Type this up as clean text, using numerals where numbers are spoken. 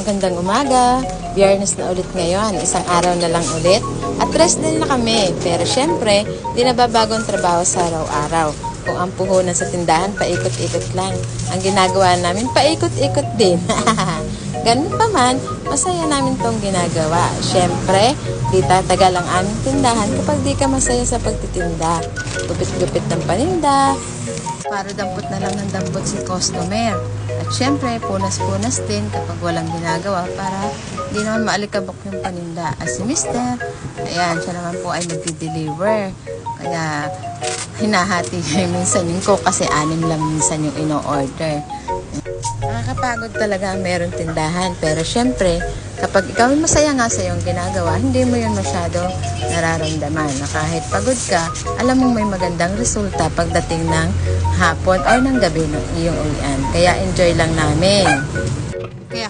Magandang umaga. Biyernes na ulit ngayon. Isang araw na lang ulit. At rest din na kami. Pero syempre, di nababago ang trabaho sa araw-araw. Kung ang puhunan sa tindahan, paikot-ikot lang. Ang ginagawa namin, paikot-ikot din. Ganun pa man, masaya namin tong ginagawa. Syempre, di tatagal ang aming tindahan kapag di ka masaya sa pagtitinda. Gupit-gupit ng paninda, para dampot na lang ng dampot si customer. At syempre, punas-punas din kapag walang ginagawa para di naman maalikabok yung paninda. At si Mister, ayan, siya naman po ay magdi-deliver. Kaya, hinahati niya minsan yung cook kasi 6 lang minsan yung ino-order. Nakakapagod talaga ang meron tindahan. Pero syempre, kapag ikaw ay masaya nga sa iyong ginagawa, hindi mo yun masyado nararamdaman. Na kahit pagod ka, alam mong may magandang resulta pagdating ng hapon or ng gabi ng iyong uwian. Kaya enjoy lang namin. Kaya